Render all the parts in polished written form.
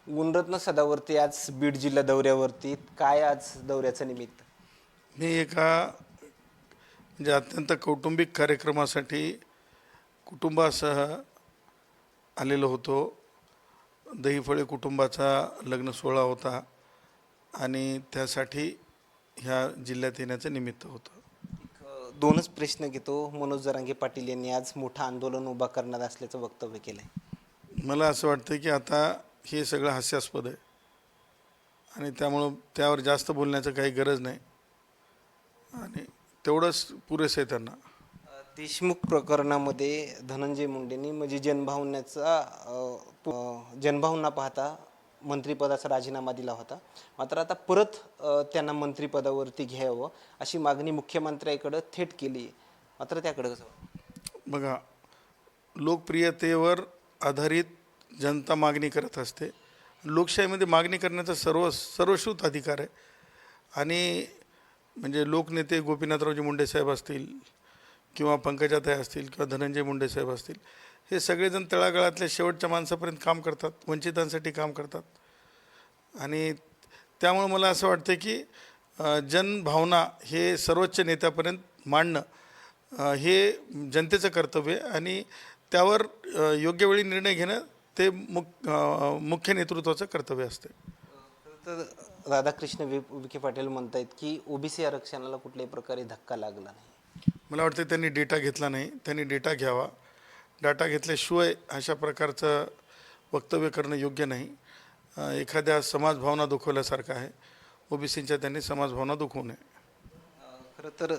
गुणरत्न सदावर्ती आज बीड जिल्हा दौऱ्यावरती. काय आज दौऱ्याचं निमित्त? मी एका म्हणजे अत्यंत कौटुंबिक कार्यक्रमासाठी कुटुंबासह आलेलो होतो. दहीफळे कुटुंबाचा लग्न सोहळा होता आणि त्यासाठी ह्या जिल्ह्यात येण्याचं निमित्त होतं. दोनच प्रश्न घेतो. मनोज जरांगे पाटील यांनी आज मोठं आंदोलन उभा करणार असल्याचं वक्तव्य केलंय. मला असं वाटतं की आता हे सगळं हास्यास्पद आहे आणि त्यामुळं त्यावर जास्त बोलण्याचं काही गरज नाही आणि तेवढंच पुरेसं आहे त्यांना. देशमुख प्रकरणामध्ये धनंजय मुंडेंनी म्हणजे जनभावना पाहता मंत्रिपदाचा राजीनामा दिला होता. मात्र आता परत त्यांना मंत्रिपदावरती घ्यावं अशी मागणी मुख्यमंत्र्यांकडे थेट केली. मात्र त्याकडे कसं? बघा, लोकप्रियतेवर आधारित जनता मागणी करत असते. लोकशाहीमध्ये मागणी करण्याचा सर्वश्रुत अधिकार आहे आणि म्हणजे लोकनेते गोपीनाथरावजी मुंडे साहेब असतील किंवा पंकजाताई असतील किंवा धनंजय मुंडे साहेब असतील, हे सगळेजण तळागाळातल्या शेवटच्या माणसापर्यंत काम करतात, वंचितांसाठी काम करतात आणि त्यामुळे मला असं वाटतं की जनभावना हे सर्वोच्च नेत्यापर्यंत मांडणं हे जनतेचं कर्तव्य आहे आणि त्यावर योग्य वेळी निर्णय घेणं ते मुख्य नेतृत्वाचं कर्तव्य असते. तर राधाकृष्ण विखे पाटील म्हणतायत की ओबीसी आरक्षणाला कुठल्याही प्रकारे धक्का लागला नाही. मला वाटतं त्यांनी डेटा घेतला नाही. त्यांनी डेटा घ्यावा. डाटा घेतल्याशिवाय अशा प्रकारचं वक्तव्य करणं योग्य नाही. एखाद्या समाजभावना दुखवल्यासारखं आहे. ओबीसींच्या त्यांनी समाजभावना दुखवू नये. खरं तर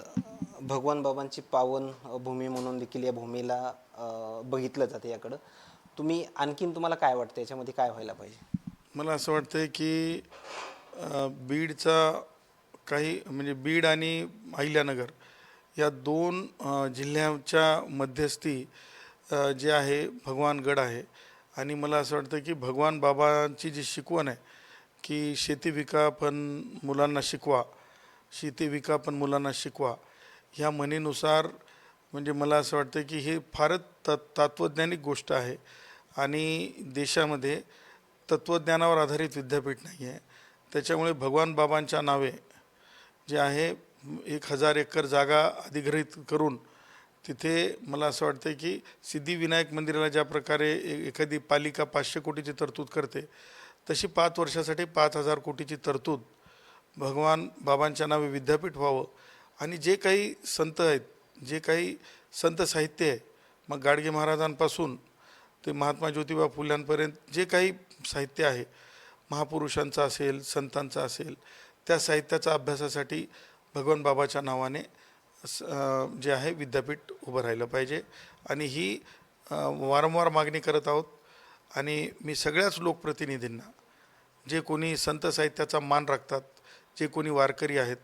भगवान बाबांची पावन भूमी म्हणून देखील या भूमीला बघितलं जातं. याकडं तुम्हाला काय वाटतं, याच्यामध्ये काय व्हायला पाहिजे? मला असं वाटतं की बीडचा काही म्हणजे बीड आणि अहिल्यानगर या दोन जिल्ह्यांच्या मध्यस्थी जे आहे भगवान गड आहे आणि मला असं वाटतं की भगवान बाबांची जी शिकवण आहे की शेती विका पण मुलांना शिकवा, शेती विका पण मुलांना शिकवा, ह्या म्हणीनुसार म्हणजे मला असं वाटतं की हे फारच तत्त्वज्ञानिक गोष्ट आहे आणि देशामध्ये तत्त्वज्ञानावर आधारित विद्यापीठ नाही आहे. त्याच्यामुळे भगवान बाबांच्या नावे जे आहे 1000 एकर जागा अधिग्रहित करून तिथे मला असं वाटतं की सिद्धिविनायक मंदिराला ज्या प्रकारे एखादी पालिका 500 कोटीची तरतूद करते, तशी 5 वर्षासाठी 5000 कोटीची तरतूद भगवान बाबांच्या नावे विद्यापीठ व्हावं आणि जे काही संत आहेत, जे काही संत साहित्य आहे, मग गाडगे महाराजांपासून ते महात्मा ज्योतिबा फुल्यांपर्यंत जे काही साहित्य आहे, महापुरुषांचं असेल, संतांचं असेल, त्या साहित्याच्या अभ्यासासाठी भगवान बाबाच्या नावाने जे आहे विद्यापीठ उभं राहिलं पाहिजे आणि ही वारंवार मागणी करत आहोत. आणि मी सगळ्याच लोकप्रतिनिधींना, जे कोणी संत साहित्याचा मान राखतात, जे कोणी वारकरी आहेत,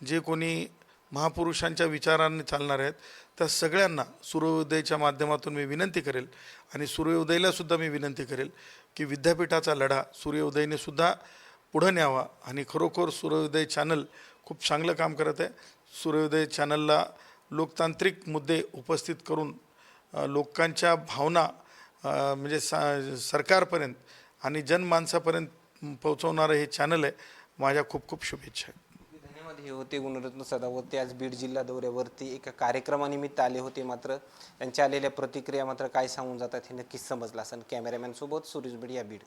जे कोणी महापुरुषांच्या विचारांनी चालणार आहेत, त्या सगळ्यांना सूर्योदयच्या माध्यमातून मी विनंती करेल आणि सूर्योदयलासुद्धा मी विनंती करेल की विद्यापीठाचा लढा सूर्योदयनेसुद्धा पुढं न्यावा आणि खरोखर सूर्योदय चॅनल खूप चांगलं काम करत आहे. सूर्योदय चॅनलला लोकतांत्रिक मुद्दे उपस्थित करून लोकांच्या भावना म्हणजे सरकारपर्यंत आणि जनमानसापर्यंत पोहोचवणारं हे चॅनल आहे. माझ्या खूप खूप शुभेच्छा. धन्यवाद. हे होते गुणरत्न सदावर्ती. आज बीड जिल्हा दौऱ्यावरती एका कार्यक्रमानिमित्त आले होते. मात्र त्यांच्या आलेल्या प्रतिक्रिया मात्र काय सांगून जातात हे नक्कीच समजलं असेल. कॅमेरामॅन सोबत सुरेश बीड, या बीड.